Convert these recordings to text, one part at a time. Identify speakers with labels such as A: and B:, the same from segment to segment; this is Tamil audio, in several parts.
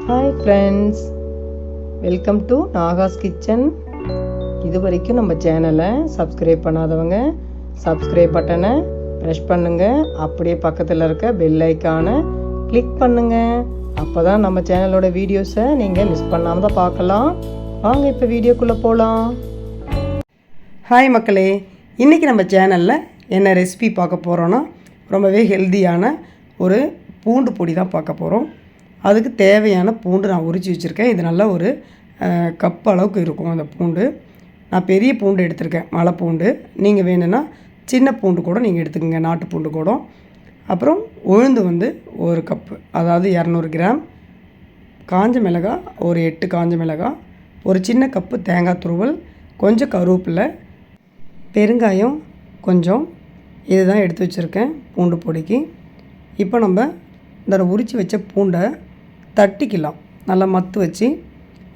A: Hi friends, welcome to Nahash kitchen. இது வரைக்கும் நம்ம சேனலை சப்ஸ்கிரைப் பண்ணாதவங்க சப்ஸ்கிரைப் பட்டனை ப்ரெஸ் பண்ணுங்கள். அப்படியே பக்கத்தில் இருக்க பெல் ஐக்கானை கிளிக் பண்ணுங்கள். அப்போ தான் நம்ம சேனலோட வீடியோஸை நீங்கள் மிஸ் பண்ணாமல் தான் பார்க்கலாம். வாங்க இப்போ வீடியோக்குள்ளே போகலாம். ஹாய் மக்களே, இன்றைக்கி நம்ம சேனலில் என்ன ரெசிபி பார்க்க போகிறோன்னா ரொம்பவே ஹெல்த்தியான ஒரு பூண்டு பொடி தான் பார்க்க போகிறோம். அதுக்கு தேவையான பூண்டு நான் உரித்து வச்சுருக்கேன். இது நல்லா ஒரு கப் அளவுக்கு இருக்கும் அந்த பூண்டு. நான் பெரிய பூண்டு எடுத்திருக்கேன், மலை பூண்டு. நீங்கள் வேணும்னா சின்ன பூண்டு கூட நீங்கள் எடுத்துக்கோங்க, நாட்டு பூண்டு கூட. அப்புறம் உளுந்து வந்து ஒரு கப்பு, அதாவது 200 கிராம். காஞ்ச மிளகாய் ஒரு 8 காஞ்ச மிளகாய், ஒரு சின்ன கப்பு தேங்காய் துருவல், கொஞ்சம் கருவேப்பிலை, பெருங்காயம் கொஞ்சம். இதுதான் எடுத்து வச்சுருக்கேன் பூண்டு பொடிக்கு. இப்போ நம்ம இந்த உரித்து வச்ச பூண்டை தட்டிக்கலாம். நல்லா மத்து வச்சு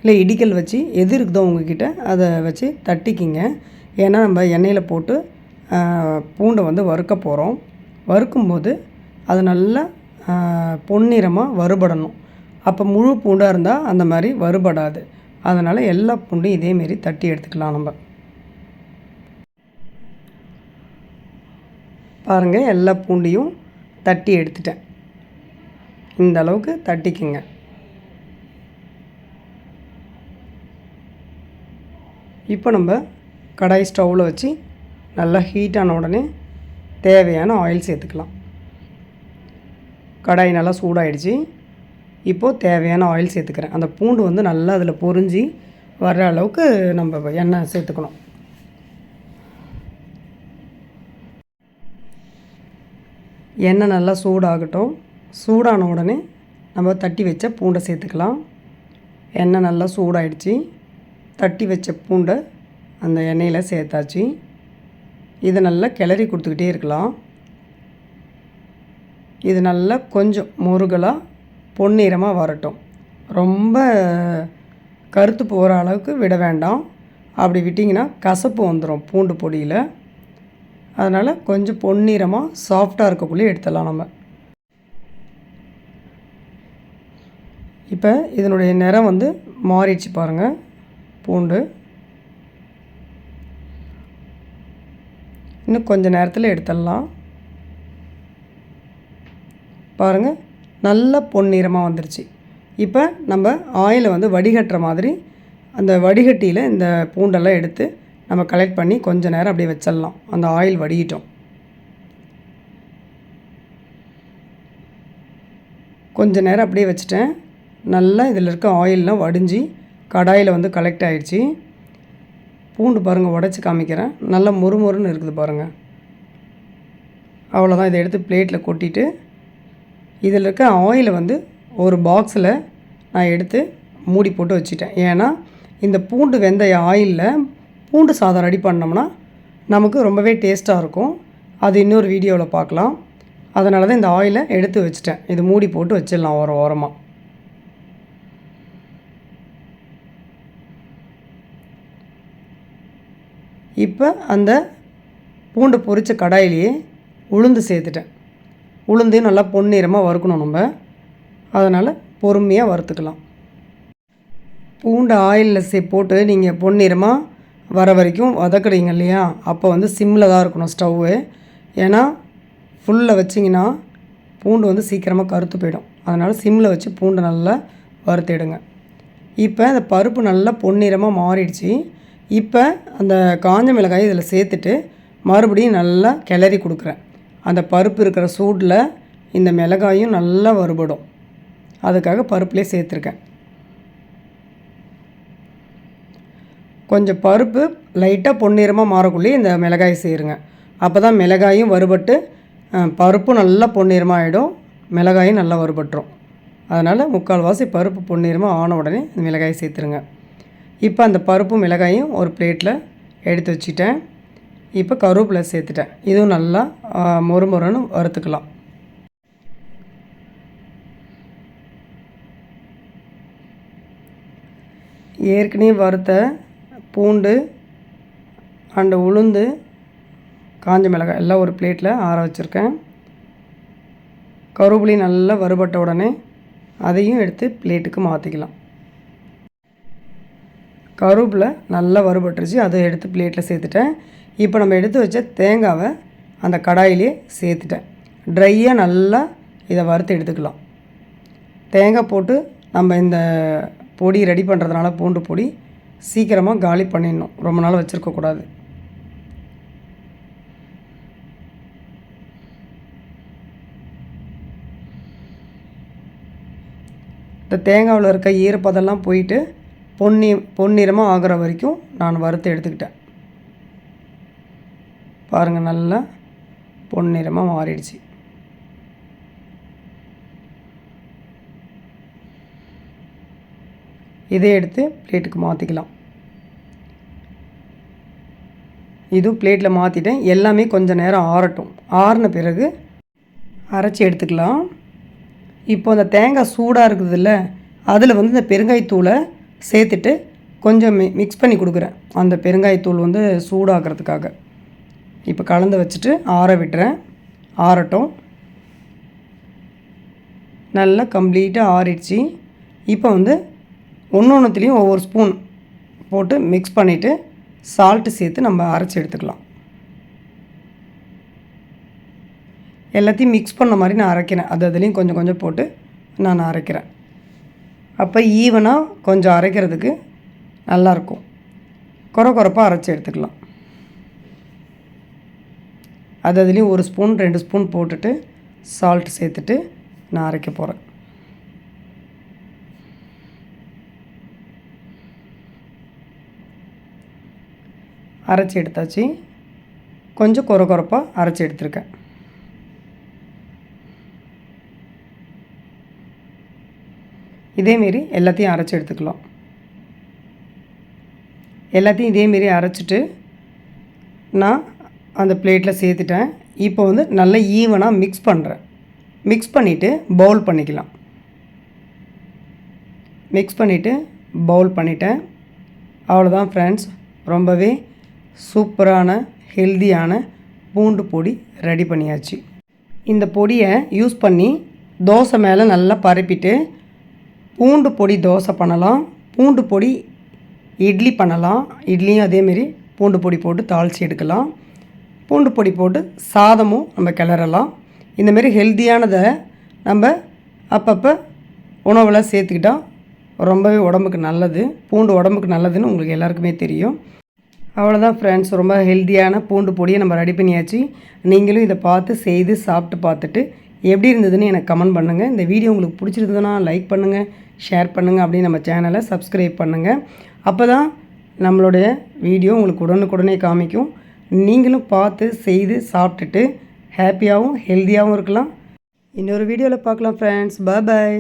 A: இல்லை இடிக்கல் வச்சு எது இருக்குதோ உங்ககிட்ட அதை வச்சு தட்டிக்கிங்க. ஏன்னா நம்ம எண்ணெயில் போட்டு பூண்டை வந்து வறுக்க போகிறோம். வறுக்கும்போது அது நல்லா பொன்னிறமாக வறுபடணும். அப்போ முழு பூண்டாக இருந்தால் அந்த மாதிரி வறுபடாது. அதனால் எல்லா பூண்டையும் இதேமாரி தட்டி எடுத்துக்கலாம். நம்ம பாருங்கள், எல்லா பூண்டையும் தட்டி எடுத்துட்டேன். இந்த அளவுக்கு தட்டிக்குங்க. இப்போ நம்ம கடாய் ஸ்டவ்வில் வச்சு நல்லா ஹீட்டான உடனே தேவையான ஆயில் சேர்த்துக்கலாம். கடாய் நல்லா சூடாகிடுச்சு. இப்போது தேவையான ஆயில் சேர்த்துக்கிறேன். அந்த பூண்டு வந்து நல்லா அதில் பொரிஞ்சு வர்ற அளவுக்கு நம்ம எண்ணெய் சேர்த்துக்கணும். எண்ணெய் நல்லா சூடாகட்டும். சூடான உடனே நம்ம தட்டி வச்ச பூண்டை சேர்த்துக்கலாம். எண்ணெய் நல்லா சூடாயிடுச்சு. தட்டி வச்ச பூண்டை அந்த எண்ணெயில் சேர்த்தாச்சு. இதை நல்லா கிளறி கொடுத்துக்கிட்டே இருக்கலாம். இது நல்லா கொஞ்சம் முருகலாக பொன்னிறமாக வரட்டும். ரொம்ப கருத்து போகிற அளவுக்கு விட வேண்டாம். அப்படி விட்டிங்கன்னா கசப்பு வந்துடும் பூண்டு பொடியில். அதனால் கொஞ்சம் பொன்னிறமாக சாஃப்டாக இருக்கக்குள்ளே எடுத்துடலாம் நம்ம. இப்போ இதனுடைய நிறம் வந்து மாறிடுச்சு பாருங்கள். பூண்டு இன்னும் கொஞ்சம் நேரத்தில் எடுத்துடலாம். பாருங்கள், நல்ல பொன்னிறமாக வந்துருச்சு. இப்போ நம்ம ஆயிலை வந்து வடிகட்டுற மாதிரி அந்த வடிகட்டியில் இந்த பூண்டெல்லாம் எடுத்து நம்ம கலெக்ட் பண்ணி கொஞ்சம் நேரம் அப்படியே வச்சிடலாம். அந்த ஆயில் வடிகிட்டோம். கொஞ்சம் நேரம் அப்படியே வச்சுட்டேன். நல்லா இதில் இருக்க ஆயிலெலாம் வடிஞ்சு கடாயில் வந்து கலெக்ட் ஆகிடுச்சு. பூண்டு பாருங்கள், உடச்சி காமிக்கிறேன். நல்லா மொறுமொறுன்னு இருக்குது பாருங்கள். அவ்வளோதான். இதை எடுத்து பிளேட்டில் கொட்டிட்டு இதில் இருக்க ஆயிலை வந்து ஒரு பாக்ஸில் நான் எடுத்து மூடி போட்டு வச்சுட்டேன். ஏன்னா இந்த பூண்டு வெந்தய ஆயிலில் பூண்டு சாதம் ரெடி பண்ணோம்னா நமக்கு ரொம்பவே டேஸ்ட்டாக இருக்கும். அது இன்னொரு வீடியோவில் பார்க்கலாம். அதனால தான் இந்த ஆயிலை எடுத்து வச்சுட்டேன். இது மூடி போட்டு வச்சிடலாம் ஒரு ஓரமாக. இப்போ அந்த பூண்டு பொரித்த கடாயிலேயே உளுந்து சேர்த்துட்டேன். உளுந்தையும் நல்லா பொன்னிறமாக வறுக்கணும் நம்ம. அதனால் பொறுமையாக வறுத்துக்கலாம். பூண்டு ஆயிலில் போட்டு நீங்கள் பொன்னிறமாக வர வரைக்கும் வதக்குறீங்க இல்லையா, அப்போ வந்து சிம்மில் தான் இருக்கணும் ஸ்டவ்வு. ஏன்னா ஃபுல்லில் வச்சிங்கன்னா பூண்டு வந்து சீக்கிரமாக கருத்து போயிடும். அதனால் சிம்மில் வச்சு பூண்டு நல்லா வறுத்திடுங்க. இப்போ அந்த பருப்பு நல்லா பொன்னிறமாக மாறிடுச்சு. இப்போ அந்த காஞ்ச மிளகாய் இதில் சேர்த்துட்டு மறுபடியும் நல்லா கிளறி கொடுக்குறேன். அந்த பருப்பு இருக்கிற சூடில் இந்த மிளகாயும் நல்லா வறுபடும். அதுக்காக பருப்புலேயே சேர்த்துருக்கேன். கொஞ்சம் பருப்பு லைட்டாக பொன்னிறமாக மாறக்குள்ளேயே இந்த மிளகாய் சேருங்க. அப்போ தான் மிளகாயும் வறுபட்டு பருப்பும் நல்லா பொன்னிறமாக ஆகிடும், மிளகாயும் நல்லா வறுபட்டுரும். அதனால் 3/4 பருப்பு பொன்னிறமாக ஆன உடனே இந்த மிளகாய் சேர்த்துருங்க. இப்போ அந்த பருப்பும் மிளகாயும் ஒரு பிளேட்டில் எடுத்து வச்சுட்டேன். இப்போ கருவேப்பிலை சேர்த்துட்டேன். இதுவும் நல்லா மொறுமொறுன்னு வறுத்துக்கலாம். ஏற்கனவே வறுத்த பூண்டு அண்டு உளுந்து காஞ்ச மிளகாய் எல்லாம் ஒரு பிளேட்டில் ஆற வச்சுருக்கேன். கருவேப்பிலை நல்லா வறுபட்ட உடனே அதையும் எடுத்து பிளேட்டுக்கு மாற்றிக்கலாம். கருவேப்பிலை நல்லா வறுபட்டுருச்சு, அதை எடுத்து பிளேட்டில் சேர்த்துட்டேன். இப்போ நம்ம எடுத்து வச்ச தேங்காவை அந்த கடாயிலே சேர்த்துட்டேன். ட்ரையாக நல்லா இதை வறுத்து எடுத்துக்கலாம். தேங்காய் போட்டு நம்ம இந்த பொடி ரெடி பண்ணுறதுனால பூண்டு பொடி சீக்கிரமாக காலி பண்ணிடணும், ரொம்ப நாள் வச்சுருக்கக்கூடாது. இந்த தேங்காவில் இருக்க ஈரப்பதெல்லாம் போயிட்டு பொன்னிறமாக ஆகிற வரைக்கும் நான் வறுத்து எடுத்துக்கிட்டேன். பாருங்கள், நல்லா பொன்னிறமாக மாறிடுச்சு. இதை எடுத்து பிளேட்டுக்கு மாற்றிக்கலாம். இதுவும் பிளேட்டில் மாற்றிட்டேன். எல்லாமே கொஞ்சம் நேரம் ஆறட்டும். ஆறின பிறகு அரைச்சி எடுத்துக்கலாம். இப்போ அந்த தேங்காய் சூடாக இருக்குதுல்ல, அதில் வந்து இந்த பெருங்காயத்தூளை சேர்த்துட்டு கொஞ்சம் மிக்ஸ் பண்ணி கொடுக்குறேன். அந்த பெருங்காயத்தூள் வந்து சூடாகிறதுக்காக இப்போ கலந்து வச்சுட்டு ஆற விட்டுறேன். ஆறட்டும். நல்லா கம்ப்ளீட்டாக ஆறிடுச்சு. இப்போ வந்து ஒன்றுத்துலேயும் ஒவ்வொரு ஸ்பூன் போட்டு மிக்ஸ் பண்ணிவிட்டு சால்ட்டு சேர்த்து நம்ம அரைச்சி எடுத்துக்கலாம். எல்லாத்தையும் மிக்ஸ் பண்ண மாதிரி நான் அரைக்கிறேன். அதுலேயும் கொஞ்சம் கொஞ்சம் போட்டு நான் அரைக்கிறேன். அப்போ ஈவனாக கொஞ்சம் அரைக்கிறதுக்கு நல்லாயிருக்கும். குறப்பாக அரைச்சி எடுத்துக்கலாம். அதுலேயும் ஒரு ஸ்பூன் 2 ஸ்பூன் போட்டுட்டு சால்ட்டு சேர்த்துட்டு நான் அரைக்க போகிறேன். அரைச்சி எடுத்தாச்சு. கொஞ்சம் குறப்பாக அரைச்சி எடுத்துருக்கேன். இதேமாரி எல்லாத்தையும் அரைச்சி எடுத்துக்கலாம். எல்லாத்தையும் இதேமாரி அரைச்சிட்டு நான் அந்த பிளேட்டில் சேர்த்துட்டேன். இப்போ வந்து நல்லா ஈவனாக மிக்ஸ் பண்ணுறேன். மிக்ஸ் பண்ணிவிட்டு பவுல் பண்ணிக்கலாம். மிக்ஸ் பண்ணிவிட்டு பவுல் பண்ணிட்டேன். அவ்வளோதான் ஃப்ரெண்ட்ஸ், ரொம்பவே சூப்பரான ஹெல்தியான பூண்டு பொடி ரெடி பண்ணியாச்சு. இந்த பொடியை யூஸ் பண்ணி தோசை மேலே நல்லா பரப்பிட்டு பூண்டு பொடி தோசை பண்ணலாம், பூண்டு பொடி இட்லி பண்ணலாம். இட்லியும் அதேமாரி பூண்டு பொடி போட்டு தாளித்து எடுக்கலாம். பூண்டு பொடி போட்டு சாதமும் நம்ம கிளறலாம். இந்தமாரி ஹெல்த்தியானதை நம்ம அப்பப்போ உணவில் சேர்த்துக்கிட்டால் ரொம்பவே உடம்புக்கு நல்லது. பூண்டு உடம்புக்கு நல்லதுன்னு உங்களுக்கு எல்லாருக்குமே தெரியும். அவ்வளோதான் ஃப்ரெண்ட்ஸ், ரொம்ப ஹெல்த்தியான பூண்டு பொடியை நம்ம ரெடி பண்ணியாச்சு. நீங்களும் இதை பார்த்து செய்து சாப்பிட்டு பார்த்துட்டு எப்படி இருந்ததுன்னு எனக்கு கமெண்ட் பண்ணுங்கள். இந்த வீடியோ உங்களுக்கு பிடிச்சிருந்ததுன்னா லைக் பண்ணுங்கள், ஷேர் பண்ணுங்கள். அப்படியே நம்ம சேனலை சப்ஸ்கிரைப் பண்ணுங்கள். அப்போ தான் நம்மளுடைய வீடியோ உங்களுக்கு உடனுக்குடனே காமிக்கும். நீங்களும் பார்த்து செய்து சாப்பிட்டுட்டு ஹாப்பியாகவும் ஹெல்த்தியாகவும் இருக்கலாம். இன்னொரு வீடியோவில் பார்க்கலாம் ஃப்ரெண்ட்ஸ். பாய்.